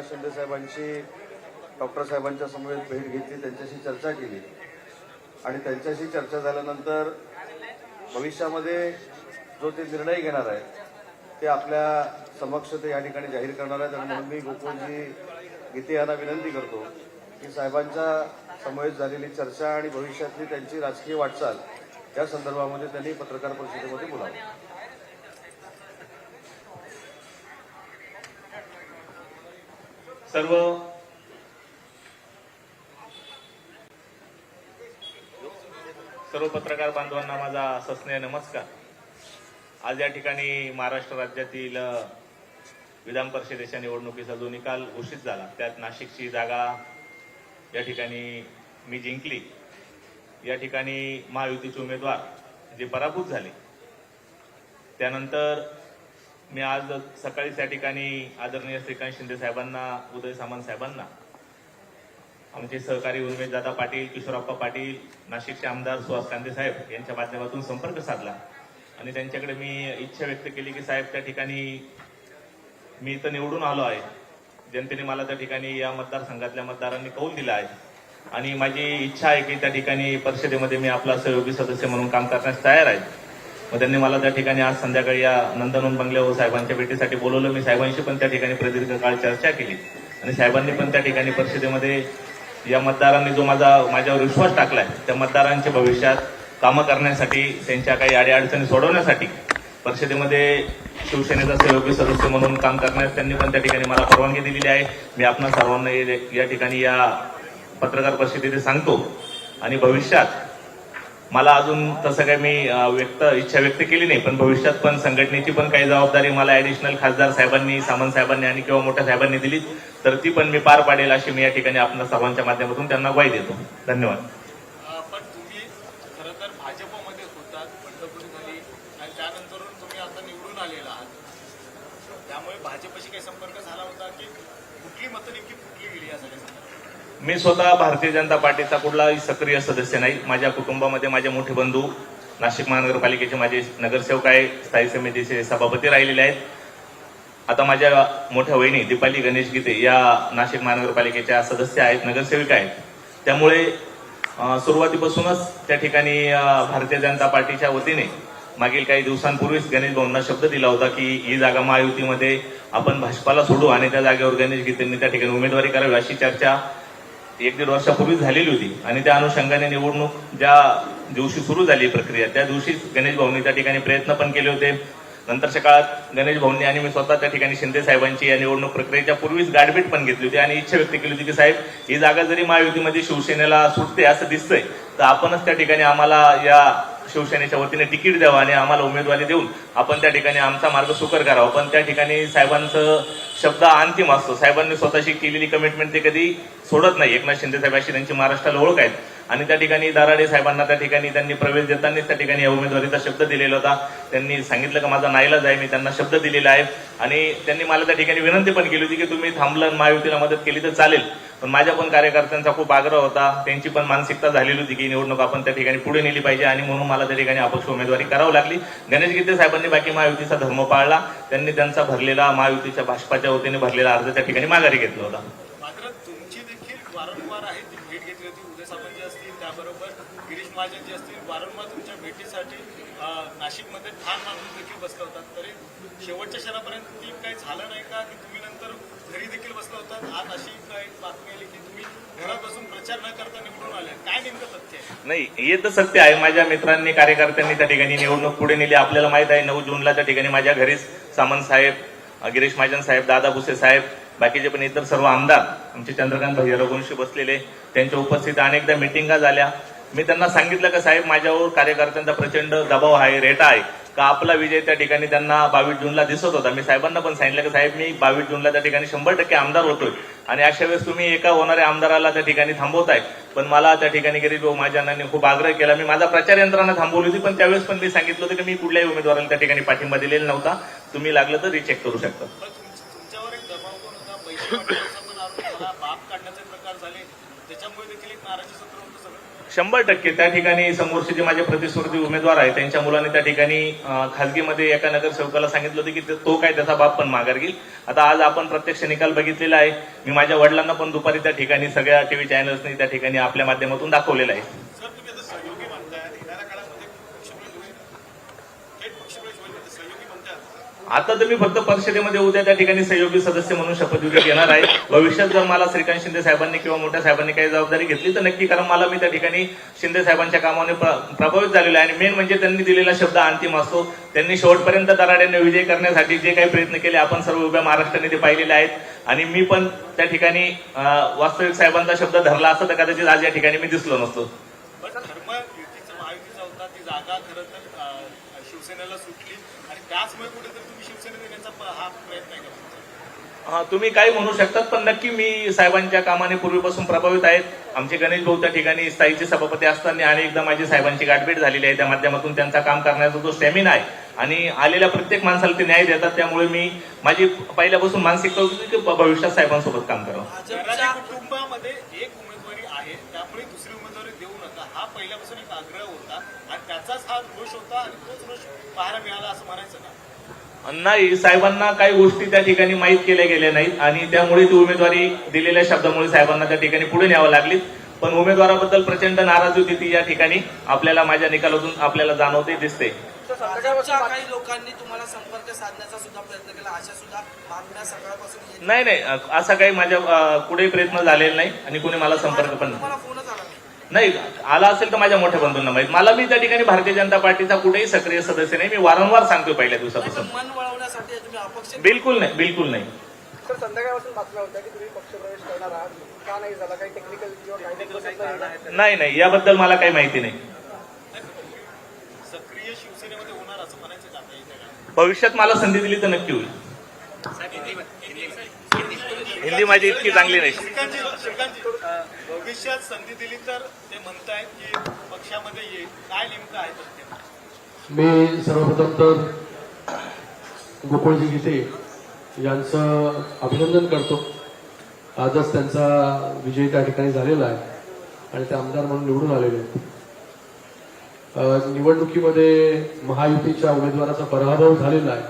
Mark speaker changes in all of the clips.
Speaker 1: एकनाथ शिंदे साहेबांची डॉक्टर साहेबांच्या समवेत भेट घेतली, त्यांच्याशी चर्चा केली आणि त्यांच्याशी चर्चा झाल्यानंतर भविष्यामध्ये जो ते निर्णय घेणार आहे ते आपल्या समक्ष ते या ठिकाणी जाहीर करणार आहेत. आणि म्हणून मी गोकुळजी गीते यांना विनंती करतो की साहेबांच्या समवेत झालेली चर्चा आणि भविष्यातली त्यांची राजकीय वाटचाल या संदर्भामध्ये त्यांनी पत्रकार परिषदेमध्ये बोलावं.
Speaker 2: सर्व पत्रकार बांधवांना माझा सस्नेह नमस्कार. आज या ठिकाणी महाराष्ट्र राज्यातील विधान परिषदेच्या निवडणुकीचा जो निकाल घोषित झाला त्यात नाशिकची जागा या ठिकाणी मी जिंकली. या ठिकाणी महायुतीचे उमेदवार जे पराभूत झाले त्यानंतर मी आज सकाळीच या ठिकाणी आदरणीय श्रीकांत शिंदे साहेबांना, उदय सामंत साहेबांना, आमचे सहकारी उमेशदादा पाटील, किशोरप्पा पाटील, नाशिकचे आमदार सुहास कांदे साहेब यांच्या माध्यमातून संपर्क साधला आणि त्यांच्याकडे मी इच्छा व्यक्त केली की साहेब त्या ठिकाणी मी इथं निवडून आलो आहे, जनतेने मला त्या ठिकाणी या मतदारसंघातल्या मतदारांनी कौल दिला आहे आणि माझी इच्छा आहे की त्या ठिकाणी परिषदेमध्ये मी आपला सहयोगी सदस्य म्हणून काम करण्यास तयार आहे. मग त्यांनी मला त्या ठिकाणी आज संध्याकाळी या नंदनवन बंगल्यावर साहेबांच्या भेटीसाठी बोलवलं. मी साहेबांशी पण त्या ठिकाणी प्रदीर्घ काळ चर्चा केली आणि साहेबांनी पण त्या ठिकाणी परिषदेमध्ये या मतदारांनी जो माझ्यावर विश्वास टाकलाय त्या मतदारांच्या भविष्यात कामं करण्यासाठी, त्यांच्या काही अडीअडचणी सोडवण्यासाठी परिषदेमध्ये शिवसेनेचा सहयोगी सदस्य म्हणून काम करण्यास त्यांनी पण त्या ठिकाणी मला परवानगी दिलेली आहे. मी आपणा सर्वांना या ठिकाणी या पत्रकार परिषदेत सांगतो आणि भविष्यात मला अजून तसं काही मी इच्छा व्यक्त केली नाही, पण भविष्यात पण संघटनेची पण काही जबाबदारी मला ऍडिशनल खासदार साहेबांनी, सामंत साहेबांनी आणि किंवा मोठ्या साहेबांनी दिली तर ती पण मी पार पाडेल अशी मी या ठिकाणी आपल्या सर्वांच्या माध्यमातून त्यांना ग्वाही देतो. धन्यवाद.
Speaker 3: पण तुम्ही खरं तर भाजपमध्ये होतात, बंडखोरी झाली आणि त्यानंतर तुम्ही आता निवडून आलेला आहात, त्यामुळे भाजपशी काही संपर्क झाला होता की कुठली मतं नेमकी फुटली गेली या सगळ्या?
Speaker 2: मी स्वतः भारतीय जनता पार्टीचा कुठलाही सक्रिय सदस्य नाही. माझ्या कुटुंबामध्ये माझे मोठे बंधू नाशिक महानगरपालिकेचे माझे नगरसेवक आहे, स्थायी समितीचे सभापती राहिलेले आहेत. आता माझ्या मोठ्या वहिनी दीपाली गणेश गीते या नाशिक महानगरपालिकेच्या सदस्य आहेत, नगरसेविका आहेत. त्यामुळे सुरुवातीपासूनच त्या ठिकाणी भारतीय जनता पार्टीच्या वतीने मागील काही दिवसांपूर्वीच गणेश भाऊंना शब्द दिला होता की ही जागा महायुतीमध्ये आपण भाजपाला सोडू आणि त्या जागेवर गणेश गीतेंनी त्या ठिकाणी उमेदवारी करावी अशी चर्चा 1-1.5 वर्षापूर्वी झालेली होती आणि त्या अनुषंगाने निवडणूक ज्या दिवशी सुरू झाली प्रक्रिया त्या दिवशीच गणेश भाऊंनी त्या ठिकाणी प्रयत्न पण केले होते. नंतरच्या काळात गणेश भाऊंनी आणि मी स्वतः त्या ठिकाणी शिंदे साहेबांची या निवडणूक प्रक्रियेच्या पूर्वीच गाठभेट पण घेतली होती आणि इच्छा व्यक्त केली होती की साहेब ही जागा जरी महायुतीमध्ये शिवसेनेला सुटते असं दिसतंय तर आपणच त्या ठिकाणी आम्हाला या शिवसेनेच्या वतीने तिकीट द्यावं आणि आम्हाला उमेदवारी देऊन आपण त्या ठिकाणी आमचा मार्ग सुकर करावा. पण त्या ठिकाणी साहेबांचं शब्द अंतिम असतो. साहेबांनी स्वतःशी केलेली कमिटमेंट ते कधी सोडत नाही. एकनाथ शिंदे साहेब अशी त्यांची महाराष्ट्राला ओळख आहेत आणि त्या ठिकाणी दाराडे साहेबांना त्या ठिकाणी त्यांनी प्रवेश देतानाच त्या ठिकाणी या उमेदवारीचा शब्द दिलेला होता. त्यांनी सांगितलं की माझा नाईलाज आहे, मी त्यांना शब्द दिलेला आहे आणि त्यांनी मला त्या ठिकाणी विनंती पण केली होती की तुम्ही थांबलं महायुतीला मदत केली तर चालेल. पण माझ्या पण कार्यकर्त्यांचा खूप आग्रह होता, त्यांची पण मानसिकता झालेली होती की निवडणूक आपण त्या ठिकाणी पुढे नेली पाहिजे आणि म्हणून मला त्या ठिकाणी अपक्ष उमेदवारी करावी लागली. गणेश गीते साहेबांनी बाकी महायुतीचा धर्म पाळला. त्यांनी त्यांचा भरलेला महायुतीच्या भाजपाच्या वतीने भरलेला अर्ज त्या ठिकाणी माघारी घेतला होता.
Speaker 3: मात्र तुमची देखील वारंवार आहे ती भेट घेतली होती. उदय सामंत जे असतील त्याबरोबर गिरीश महाजन जे असतील वारंवार तुमच्या भेटीसाठी नाशिकमध्ये ठाण मांडून देखील बसला होता. तरी शेवटच्या क्षणापर्यंत ती काही झालं नाही का की तुम्ही नंतर घरी देखील बसला होता? आज अशी एक बातमी आली की तुम्ही घरात बसून प्रचार न करता निवडून आले. काय नेमकं तथ्य आहे?
Speaker 2: नाही, हे तर सत्य आहे. माझ्या मित्रांनी, कार्यकर्त्यांनी त्या ठिकाणी निवडणूक पुढे नेली. आपल्याला माहित आहे 9 जूनला त्या ठिकाणी माझ्या घरीच सामंत साहेब, गिरीश महाजन साहेब, दादा भुसे साहेब, बाकीचे पण इतर सर्व आमदार, आमचे चंद्रकांत भैया रघुवंशी बसलेले, त्यांच्या उपस्थित अनेकदा मिटिंगा झाल्या. मी त्यांना सांगितलं की साहेब माझ्यावर कार्यकर्त्यांचा प्रचंड दबाव आहे, रेटा आहे का आपला विजय त्या ठिकाणी त्यांना 22 जूनला दिसत होता. मी साहेबांना पण सांगितलं की साहेब मी 22 जूनला त्या ठिकाणी 100% आमदार होतोय आणि अशा वेळेस तुम्ही एका होणाऱ्या आमदाराला त्या ठिकाणी थांबवताय. पण मला त्या ठिकाणी गिरीश भाऊ महाजनांनी खूप आग्रह केला. मी माझा प्रचार यंत्रणा थांबवली होती, पण त्यावेळेस पण मी सांगितलं होतं की मी कुठल्याही उमेदवाराला त्या ठिकाणी पाठिंबा दिलेला नव्हता. तुम्ही लागलं तर रिचेक करू शकता.
Speaker 3: तुमच्यावर एक दबाव पण होता, पैसे बाप काढण्याचे प्रकार झाले, त्याच्यामुळे देखील एक नाराजी सत्र होतं सगळं.
Speaker 2: 100% त्या ठिकाणी समोरचे जे माझे प्रतिस्पर्धी उमेदवार आहेत त्यांच्या मुलांनी त्या ठिकाणी खासगीमध्ये एका नगरसेवकाला सांगितलं होतं की तो काय त्याचा बाप पण माघार घेईल. आता आज आपण प्रत्यक्ष निकाल बघितलेला आहे. मी माझ्या वडिलांना पण दुपारी त्या ठिकाणी सगळ्या टीव्ही चॅनल्सनी त्या ठिकाणी आपल्या माध्यमातून दाखवलेलं आहे.
Speaker 3: सर तुम्ही आता सहयोगी म्हणताय येणाऱ्या काळामध्ये पक्षप्रवेश होईल, थेट पक्षप्रवेश होईल म्हणजे सहयोगी म्हणताय.
Speaker 2: आता तर मी फक्त परिषदेमध्ये उद्या त्या ठिकाणी सहयोगी सदस्य म्हणून शपथविधी घेणार आहे. भविष्यात जर मला श्रीकांत शिंदे साहेबांनी किंवा मोठ्या साहेबांनी काही जबाबदारी घेतली तर नक्की, कारण मला मी त्या ठिकाणी शिंदे साहेबांच्या कामाने प्रभावित झालेलो आहे आणि मेन म्हणजे त्यांनी दिलेला शब्द अंतिम असतो. त्यांनी शेवटपर्यंत दराड्याने विजय करण्यासाठी जे काही प्रयत्न केले आपण सर्व उभ्या महाराष्ट्राने ते पाहिलेले आहेत आणि मी पण त्या ठिकाणी वास्तविक साहेबांचा शब्द धरला असता तर कदाचित आज या ठिकाणी मी दिसलो नसतो.
Speaker 3: पण धर्म युतीचा महायुतीचा होता, ती जागा खरं तर शिवसेनेला सुटली आणि त्याचमुळे कुठेतरी तुम्ही शिवसेनेत येण्याचा हा प्रयत्न आहे का?
Speaker 2: तुम्ही काही म्हणू शकतात पण नक्की मी साहेबांच्या कामाने पूर्वीपासून प्रभावित आहेत. आमचे गणेश भाऊ त्या ठिकाणी स्थायीचे सभापती असताना आणि एकदा माझी साहेबांची गाठभेट झालेली आहे. त्या माध्यमातून त्यांचा काम करण्याचा जो स्टॅमिना आहे आणि आलेल्या प्रत्येक माणसाला ते न्याय देतात. त्यामुळे मी माझी पहिल्यापासून मानसिकता होती की भविष्यात साहेबांसोबत काम करावं.
Speaker 3: घराच्या कुटुंबामध्ये एक उमेदवारी आहे त्यामुळे दुसरी उमेदवारी देऊ नका हा पहिल्यापासून एक आग्रह होता आणि त्याचाच हा रोष होता आणि तोच रोष पाहायला मिळाला असं म्हणायचं का?
Speaker 2: नाही, साहेबांना काही गोष्टी त्या ठिकाणी माहीत केल्या गेल्या नाहीत आणि त्यामुळे ती उमेदवारी दिलेल्या शब्दामुळे साहेबांना त्या ठिकाणी पुढे न्यावं लागली. पण उमेदवाराबद्दल प्रचंड नाराजी होती ती या ठिकाणी आपल्याला माझ्या निकालातून आपल्याला जाणवते दिसते.
Speaker 4: भाजपच्या काही लोकांनी तुम्हाला संपर्क साधण्याचा सुद्धा प्रयत्न केला, अशा सुद्धा मागण्या सकाळपासून येत
Speaker 2: नाही, असा काही माझ्या कुठेही प्रयत्न झालेला नाही आणि कोणी मला संपर्क पण नाही.
Speaker 4: तुम्हाला फोनच आला नाही.
Speaker 2: आला असेल तर माझ्या मोठ्या बंधूंना माहित. मला मी त्या ठिकाणी भारतीय जनता पार्टीचा कुठेही सक्रिय सदस्य नाही. मी वारंवार सांगतो पहिल्या दिवसापासून.
Speaker 4: मन वळवण्यासाठी तुम्ही अपक्ष
Speaker 2: बिलकुल नाही.
Speaker 5: सर संध्याकाळपासून बातम्या होत्या की तुम्ही पक्षप्रवेश करणार आहात, का नाही झाला? काही टेक्निकल किंवा काही
Speaker 2: नाही, याबद्दल मला काही माहिती नाही.
Speaker 3: सक्रिय शिवसेनेमध्ये होणार असं म्हणायचं का आता इथे काय?
Speaker 2: भविष्यात मला संधी दिली तर नक्की होईल. हिंदी माझी इतकी चांगली नाही.
Speaker 3: श्रीकांतजी, भविष्यात संधी दिली तर ते म्हणतायत की पक्षामध्ये येईल, काय नेमकं आहे तर ते?
Speaker 6: मी सर्वप्रथम तर गोकुळजी गीते यांचं अभिनंदन करतो. आजच त्यांचा विजय त्या ठिकाणी झालेला आहे आणि ते आमदार म्हणून निवडून आलेले आहेत. निवडणुकीमध्ये महायुतीच्या उमेदवाराचा पराभव झालेला आहे.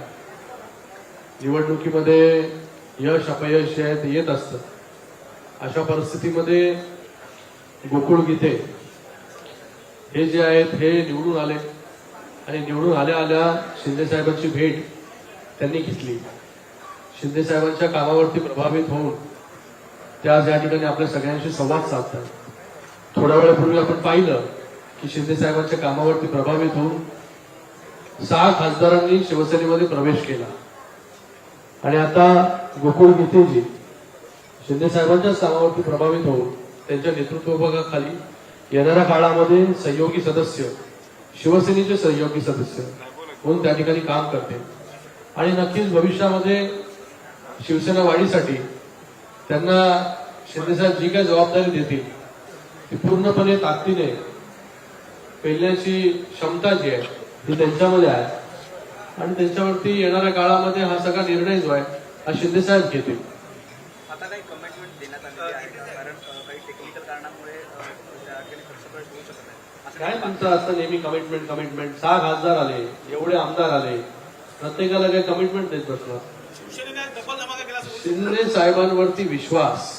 Speaker 6: निवडणुकीमध्ये यश अपयश जे आहे ते येत असतं. अशा परिस्थितीमध्ये गोकुळ गीते हे जे आहेत हे निवडून आले आणि निवडून आल्या शिंदे साहेबांची भेट त्यांनी घेतली. शिंदे साहेबांच्या कामावरती प्रभावित होऊन ते आज या ठिकाणी आपल्या सगळ्यांशी संवाद साधतात. थोड्या वेळापूर्वी आपण पाहिलं की शिंदे साहेबांच्या कामावरती प्रभावित होऊन 6 खासदारांनी शिवसेनेमध्ये प्रवेश केला आणि आता गोकुळ गीतेजी शिंदे साहेबांच्याच कामावरती प्रभावित होऊन त्यांच्या नेतृत्वाखाली येणाऱ्या काळामध्ये सहयोगी सदस्य, शिवसेनेचे सहयोगी सदस्य म्हणून त्या ठिकाणी काम करते आणि नक्कीच भविष्यामध्ये शिवसेना वाढीसाठी त्यांना शिंदेसाहेब जी काही जबाबदारी देतील ती पूर्णपणे ताकदीने पेलण्याची क्षमता जी आहे ती त्यांच्यामध्ये आहे आणि त्यांच्यावरती येणाऱ्या काळामध्ये हा सगळा निर्णय जो आहे हा शिंदेसाहेब घेतील.
Speaker 5: आता काही कमिटमेंट देण्यात आलेली आहे कारण काही टेक्निकल कारणामुळे पक्षप्रवेश होऊ शकत नाही.
Speaker 6: काय तुमचं असतं नेहमी कमिटमेंट 6 खासदार आले, एवढे आमदार आले, प्रत्येकाला काही कमिटमेंट देत बसला.
Speaker 3: शिवसेनेने डबल धमाका केला असं
Speaker 6: शिंदे साहेबांवरती विश्वास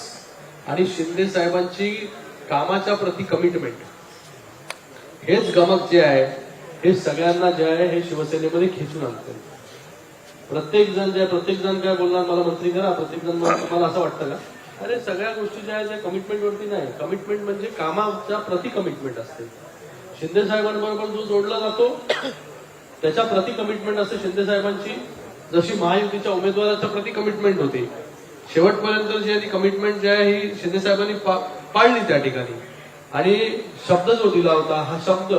Speaker 6: आणि शिंदे साहेबांची कामाच्या प्रति कमिटमेंट हेच गमक जे आहे हे सगळ्यांना जे आहे हे शिवसेनेमध्ये खेचून आणते. प्रत्येक जण काय बोलणार मला मंत्री करा, प्रत्येक जण मला असं वाटतं का? अरे सगळ्या गोष्टी ज्या आहेत त्या कमिटमेंटवरती नाही. कमिटमेंट म्हणजे कामाच्या प्रति कमिटमेंट असते. शिंदे साहेबांबरोबर जो जोडला जातो त्याच्या प्रति कमिटमेंट असते शिंदे साहेबांची. जशी महायुतीच्या उमेदवाराच्या प्रति कमिटमेंट होती शेवटपर्यंत जी आहे ती कमिटमेंट जी आहे ही शिंदे साहेबांनी पाळली त्या ठिकाणी आणि शब्द जो दिला होता हा शब्द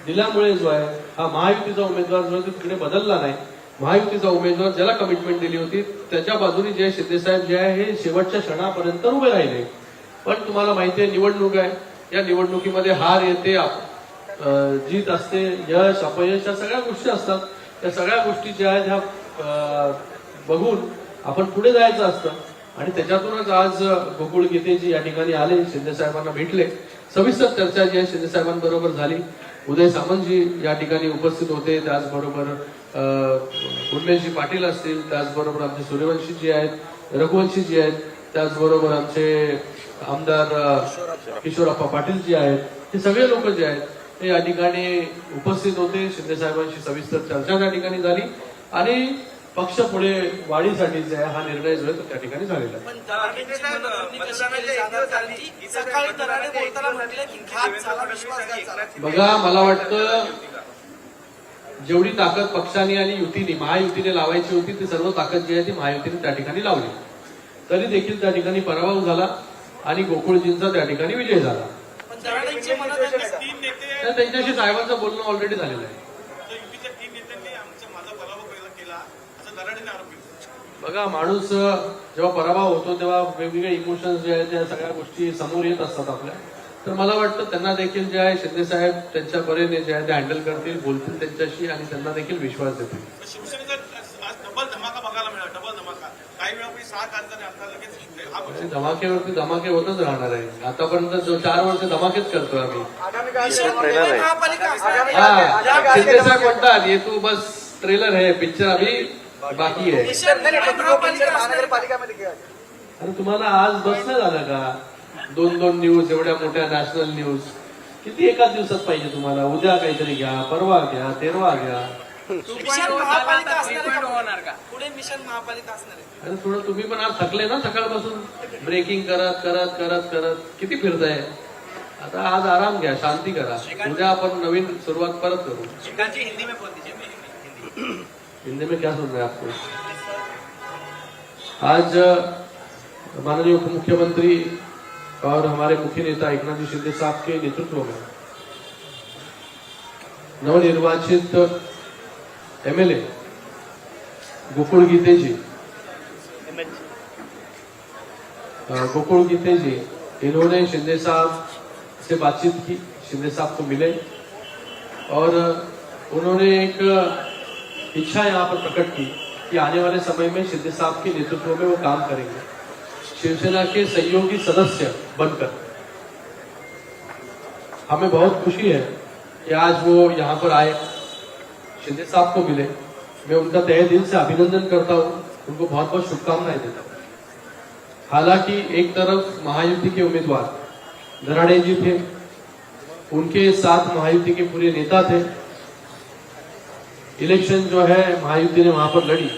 Speaker 6: दिल्यामुळे जो आहे हा महायुतीचा उमेदवार जो आहे तिकडे बदलला नाही. महायुतीचा उमेदवार ज्याला कमिटमेंट दिली होती त्याच्या बाजूने जे शिंदे साहेब जे आहे हे शेवटच्या क्षणापर्यंत उभे राहिले. पण तुम्हाला माहिती आहे निवडणूक आहे, या निवडणुकीमध्ये हार येते, जीत असते, यश अपयश या सगळ्या गोष्टी असतात. त्या सगळ्या गोष्टी ज्या आहेत ह्या बघून आपण पुढे जायचं असतं आणि त्याच्यातूनच आज गोकुळ गीतेजी या ठिकाणी आले, शिंदे साहेबांना भेटले, सविस्तर चर्चा जी आहे शिंदे साहेबांबरोबर झाली. उदय सामंतजी या ठिकाणी उपस्थित होते, त्याचबरोबर उर्मेशजी पाटील असतील, त्याचबरोबर आमचे सूर्यवंशीजी आहेत, रघुवंशीजी आहेत, त्याचबरोबर आमचे आमदार किशोरप्पा पाटील जी आहेत, हे सगळे लोक जे आहेत ते या ठिकाणी उपस्थित होते. शिंदे साहेबांशी सविस्तर चर्चा त्या ठिकाणी झाली आणि पक्ष पुढे वाढीसाठी जे आहे हा निर्णय जो आहे तो त्या ठिकाणी झालेला आहे.
Speaker 4: पण दराडेंची मनधरणी कशी केली जाणार? कारण की सकाळी दराडे बोलताना म्हटले की घात झाला, विश्वासघात झाला.
Speaker 6: बघा, मला वाटतं जेवढी ताकद पक्षाने आणि युतीने महायुतीने लावायची होती ती सर्व ताकद जी आहे ती महायुतीने त्या ठिकाणी लावली. तरी देखील त्या ठिकाणी पराभव झाला आणि गोकुळजींचा त्या ठिकाणी विजय झाला.
Speaker 4: पण दराडेंची मनधरणी
Speaker 3: तीन नेते
Speaker 6: तर त्यांच्याशी साहेबांचं बोलणं ऑलरेडी झालेलं आहे.
Speaker 3: युतीच्या तीन नेत्यांनी माझा पराभव केला असं दराडेने आरोप केला.
Speaker 6: बघा, माणूस जेव्हा पराभव होतो तेव्हा वेगवेगळे इमोशन्स जे आहेत त्या सगळ्या गोष्टी समोर येत असतात आपल्या. तर मला वाटतं त्यांना देखील जे आहे शिंदे साहेब त्यांच्या परीने जे आहे ते हँडल करतील, बोलतील त्यांच्याशी आणि त्यांना देखील विश्वास देतील.
Speaker 3: शिवसेनेचा आज डबल धमाका बघायला मिळाला, डबल धमाका. काही वेळापूर्वी 6 खासदार आता लगेच हा पक्ष
Speaker 6: धमाकेवरती धमाके होतच राहणार आहे. आतापर्यंत जो 4 वर्ष धमाकेच करतोय आम्ही.
Speaker 4: महापालिका असणार आहे.
Speaker 6: हा, शिंदे साहेब म्हणतात ये तू बस ट्रेलर है, पिक्चर अभी बाकी है.
Speaker 4: महापालिका
Speaker 6: अरे तुम्हाला आज बसणं झालं का? 2-2 न्यूज, एवढ्या मोठ्या नॅशनल न्यूज किती एकाच दिवसात पाहिजे तुम्हाला? उद्या काहीतरी घ्या, परवा घ्या, तेरवा घ्या.
Speaker 4: मिशन महापालिका असणार आहे का? पुढे मिशन महापालिका असणार आहे.
Speaker 6: अरे थोडं तुम्ही पण आज थकले ना सकाळपासून ब्रेकिंग करत करत करत करत किती फिरताय. आता आज आराम घ्या, शांती करा. उद्या आपण नवीन सुरुवात परत करू.
Speaker 5: हिंदी में बोल दीजिए.
Speaker 6: हिंदी में क्या सुन रहे हैं आपको? आज माननीय उप मुख्यमंत्री और हमारे मुख्य नेता एकनाथ जी शिंदे साहब के नेतृत्व में नवनिर्वाचित एमएलए गोकुल गीते जी इन्होंने शिंदे साहब से बातचीत की, शिंदे साहब को मिले और उन्होंने एक इच्छा यहाँ पर प्रकट की कि आने वाले समय में शिंदे साहब के नेतृत्व में वो काम करेंगे, शिवसेना के सहयोगी सदस्य बनकर. हमें बहुत खुशी है कि आज वो यहाँ पर आए, शिंदे साहब को मिले. मैं उनका तहे दिल से अभिनंदन करता हूँ, उनको बहुत बहुत शुभकामनाएं देता हूँ. हालांकि एक तरफ महायुति के उम्मीदवार दराड़े जी थे, उनके साथ महायुति के पूरे नेता थे. इलेक्शन जो है महायुति ने वहां पर लड़ी,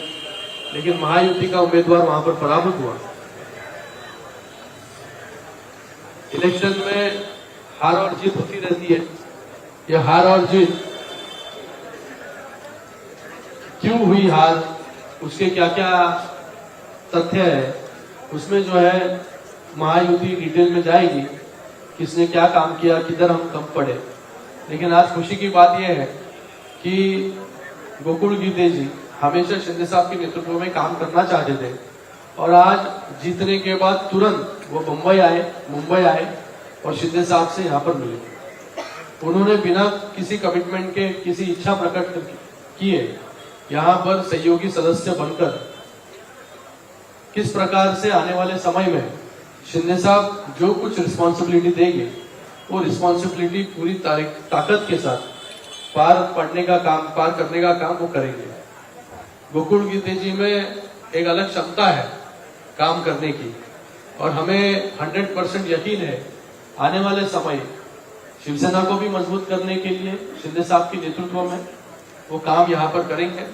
Speaker 6: लेकिन महायुति का उम्मीदवार वहां पर पराभूत हुआ. इलेक्शन में हार और जीत होती रहती है. यह हार और जीत क्यों हुई हार, उसके क्या क्या तथ्य है, उसमें जो है महायुति डिटेल में जाएगी, किसने क्या काम किया, किधर हम कम पड़े. लेकिन आज खुशी की बात यह है कि गोकुल गीते जी हमेशा शिंदे साहब के नेतृत्व में काम करना चाहते थे और आज जीतने के बाद तुरंत वो मुंबई आए और शिंदे साहब से यहाँ पर मिले. उन्होंने बिना किसी कमिटमेंट के, किसी इच्छा प्रकट किए यहाँ पर सहयोगी सदस्य बनकर किस प्रकार से आने वाले समय में शिंदे साहब जो कुछ रिस्पॉन्सिबिलिटी देंगे वो रिस्पॉन्सिबिलिटी पूरी ताकत के साथ पार करने का काम वो करेंगे. गोकुल गीते जी में एक अलग क्षमता है काम करने की और हमें 100% यकीन है आने वाले समय शिवसेना को भी मजबूत करने के लिए शिंदे साहब के नेतृत्व में वो काम यहाँ पर करेंगे.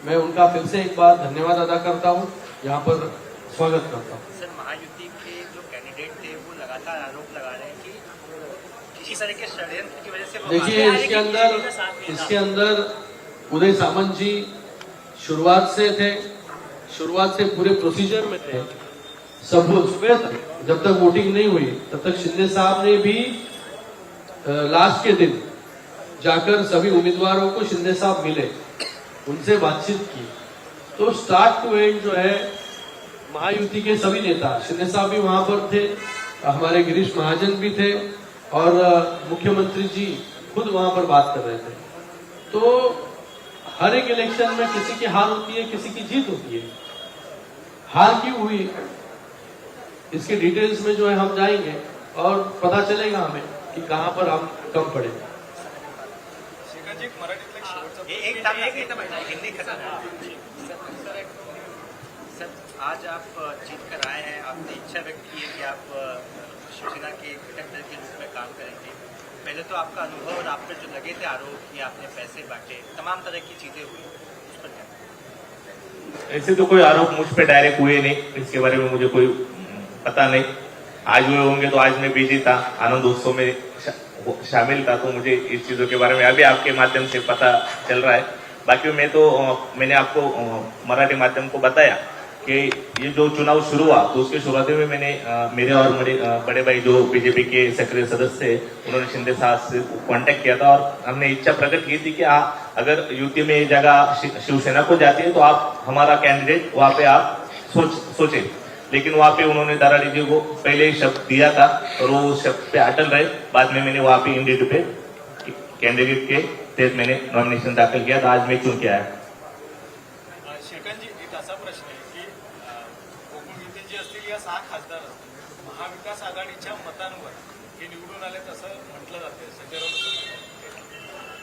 Speaker 6: मैं उनका फिर से एक बार धन्यवाद अदा करता हूँ, यहाँ पर स्वागत करता हूँ.
Speaker 5: सर, महायुति के जो कैंडिडेट थे वो लगातार आरोप लगा रहे हैं कि किसी तरह के षड्यंत्र की वजह से वो
Speaker 6: देखिए, इसके अंदर उदय सामंत जी शुरुआत से पूरे प्रोसीजर में थे. सब सुबह तक जब तक वोटिंग नहीं हुई तब तक शिंदे साहब ने भी लास्ट के दिन जाकर सभी उम्मीदवारों को शिंदे साहब मिले, उनसे बातचीत की. तो स्टार्ट टू एंड जो है महायुति के सभी नेता, शिंदे साहब भी वहां पर थे, हमारे गिरीश महाजन भी थे और मुख्यमंत्री जी खुद वहां पर बात कर रहे थे. तो हर एक इलेक्शन में किसी की हार होती है, किसी की जीत होती है. हार क्यों हुई इसके डिटेल्स में जो है हम जाएंगे और पता चलेगा हमें. कि कहाँ पर हम कम पड़े।
Speaker 3: शेखरजी, एक मराठीतला एक शेवटचा
Speaker 5: हिंदी खत्म सर, आज आप जीत कर आए हैं, आपने इच्छा व्यक्त की है कि आप शिवसेना के घटक दल के रूप में काम करेंगे। पहले तो आपका अनुभव और आप पर जो लगे थे आरोप कि आपने पैसे बांटे, तमाम तरह की चीजें हुई, उस पर क्या?
Speaker 2: ऐसे तो कोई आरोप मुझ पे डायरेक्ट हुए नहीं, इसके बारे में मुझे कोई पता नहीं। आज हुए होंगे तो आज मैं बिजी था, आनंद उत्सव में शामिल था, तो मुझे इस चीजों के बारे में अभी आपके माध्यम से पता चल रहा है। बाकी मैंने आपको मराठी माध्यम को बताया कि ये जो चुनाव शुरू हुआ तो उसके शुरुआती में मैंने मेरे और मेरे बड़े भाई जो बीजेपी के सक्रिय सदस्य थे, उन्होंने शिंदे साहब से कांटेक्ट किया था और हमने इच्छा प्रकट की थी कि अगर यूपी में ये जगह शिवसेना को जाती है तो आप हमारा कैंडिडेट वहां पे आप सोचे। लेकिन वहां पे उन्होंने दाराडी जी को पहले ही शब्द दिया था और वो उस शब्द पे अटल रहे। बाद में मैंने वहां पे इंडिया पे कैंडिडेट के तहत मैंने नॉमिनेशन दाखिल किया था, आज मैं चुन के आया।
Speaker 3: शेखरजी, एक असा प्रश्न आहे की गोकुळ गीते जे असतील या 6 खासदार असतील, महाविकास आघाडीच्या मतांवर हे निवडून आले असं म्हटलं जाते, संजय राऊत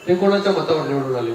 Speaker 6: ते कोणाच्या मतावर निवडून आले?